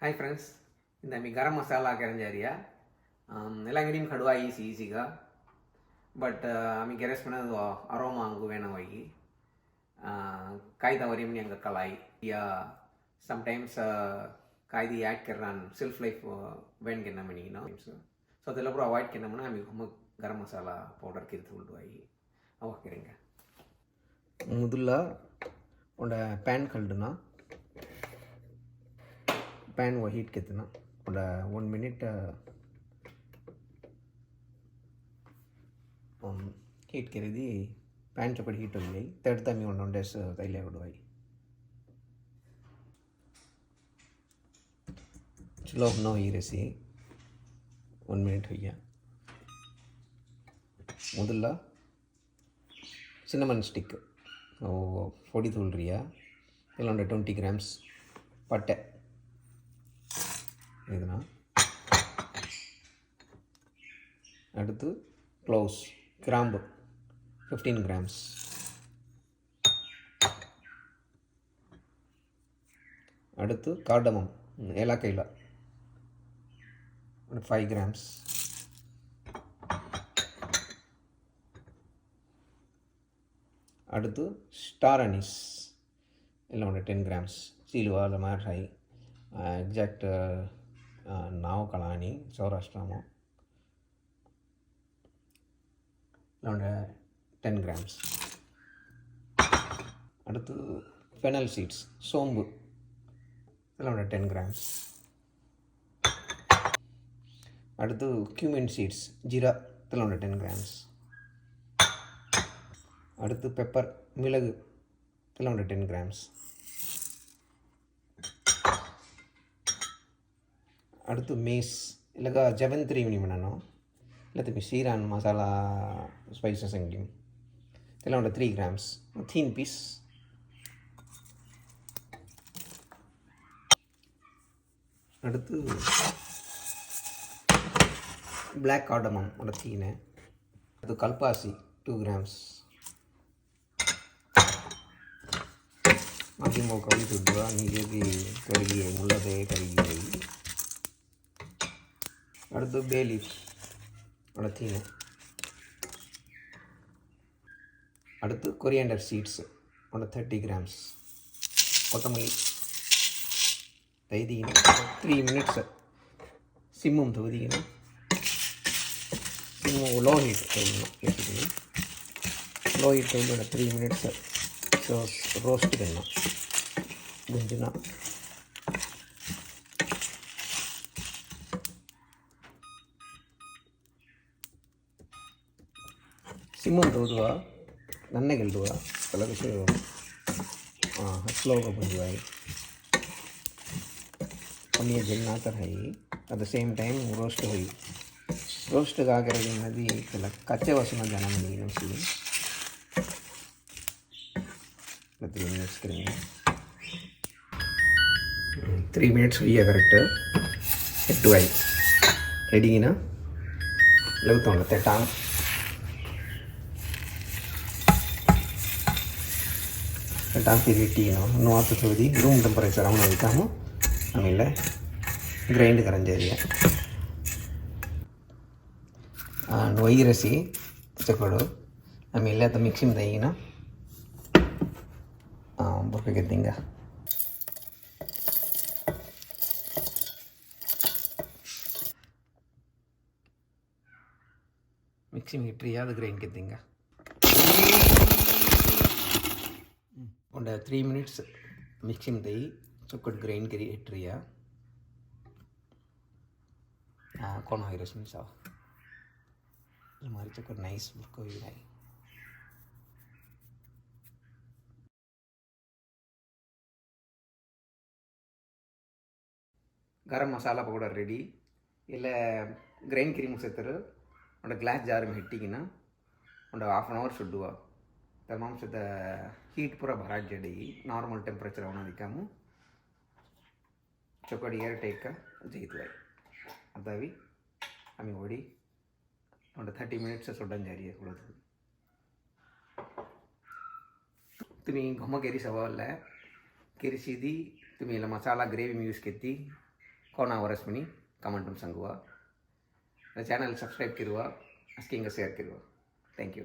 hi friends इंदा मी गरम मसाला करेंजारिया एल्लांगडियम कड़वा ईसीगा बट आमी गेरेस पण्णदु अरोमा अंगु वेणवगी काई तवरियम अंग कलाई या समटाइम्स कायदी ऐड कररान सेल्फ लाइफ वेन केना मनी नो सो ಅದೆಲ್ಲ ಪೂರ ಅವಾಯ್ಡ್ ಕೆನ ಮನ ಆಮಿ ಗರಂ ಮಸಾಲಾ ಪೌಡರ್ ಕಿರ್ತು ಉಳ್ಳುವಾಯಿ ಅವ ಕೆರೆಂಗ ಮೊದಲ ಒಂದ ಪ್ಯಾನ್ ಕಲ್ಡನ पैन वो हीट कितना थोड़ा 1 मिनट हीट करी दी पैन चौकट हीट हो गई तड़ता मी उन्होंने डेस तैले उड़वाई चलो अपना ही रेसी 1 मिनट हो गया मुदल्ला सिनेमन स्टिक फोड़ी तूल रही है 20 grams पट्टे ಇದನ್ನ அடுத்து க்ளோவ்ஸ் கிராம்பு 15 grams அடுத்து கார்டமம் ஏலக்காய் 5 grams அடுத்து ஸ்டார் அனீஸ் எல்லாம் 10 grams சீலுவா அந்த மாதிரி एग्जैक्ट नाव कलानी सौराष्ट्रमो 10 grams அடுத்து fennel seeds சோம்பு 10 grams அடுத்து cumin seeds ஜீரா 10 grams அடுத்து பெப்பர் மிளகு 10 grams அடுத்து மேஸ் இல்லைக்கா ஜவந்திரி பண்ணணும் எல்லாத்துக்கும் சீரான் மசாலா ஸ்பைசஸ் எங்கேயும் இதெல்லாம் 3 grams தீன் பீஸ் அடுத்து பிளாக் கார்டமம் தீனை அடுத்து கல்பாசி 2 grams माटी मो कवि सुद्धा नीचे भी कड़गी मुल्लदे कड़गी அடுத்து பே லீஃப் தீனை அடுத்து கொரியாண்டர் சீட்ஸ் 30 grams கொத்தமல்லி தைதிக்கின 3 minutes சிம்மும் தகுதிக்கின சிம்மும் லோ ஹீட் எடுத்துக்கணும் லோ ஹீட் வந்து 3 minutes ரோஸ்ட் பண்ணணும் குஞ்சுனா ಸಿಮ್ಮು ತೋದುವ ನನ್ನೇ ಗೆಲ್ದುವ ಕೆಲ ವಿಷಯ ಹಸ್ಲೋಗ ಬಂದುವಾಯಿ ಕಮ್ಮಿಯ ಜನ್ನ ಥರ ಹೈ at the same time roast ಹೋಯಿ ರೋಸ್ಟ್ಗೆ ಆಗಿರೋದು ನದಿ ಕೆಲ ಕಚ್ಚೆ ವಾಸನ ಜನ ಮನೆಗೆ ನಮಿಸಿ 3 minutes ಕರೆಂगे 3 minutes हुई है करेक्ट हिट आई रेडी ना लगता हूँ टांग टांकी रेटी नो आते थोड़ी रूम टेंपरेचर आवना दिखामो आमेले ग्राइंड करन जारिया नोई रसी चकोडो आमेले तो मिक्सिंग दईना बुर्के गेद्दिंगा मिक्सिंग हिट्रिया ಅದು ಗ್ರೈಂಡ್ ಗೆದ್ದಿಂಗ ಒಂದು 3 minutes मिक्सिंग दई चुकट ग्राइंड करी हिट्रिया कौन है रसम साव हमारी चुकट नाइस बुर्को ही है गरम मसाला पाउडर रेडी इल्ल ग्राइंड करी मुगिसिर्तारे ಒಂದು ಗ್ಲಾಸ್ ಜಾರ್ ಹಿಟ್ಟಿಗಿನ ಒಂದು 1/2 hour ಸುಡುವ ಥರ್ಮಾಮೀಟರ್ ಹೀಟ್ ಪೂರ ಭರಾಟ್ ಜಡಿ ನಾರ್ಮಲ್ ಟೆಂಪರೇಚರ್ ಅವನ ದಿಕ್ಕಾಮು चौकड़ी एयर टाइट का जीतवाई अदावी हमें ओडी 30 minutes से सोडन जा रही है थोड़ा तुम्हें घुमा केरी सवाल है केरी सीधी तुम्हें मसाला ग्रेवी में यूज़ करती कोणावर अस्मिनी कमेंटून सांगुवा चॅनल सबस्क्राईब किरवा अस्किंग शेअर किरवा थँक्यू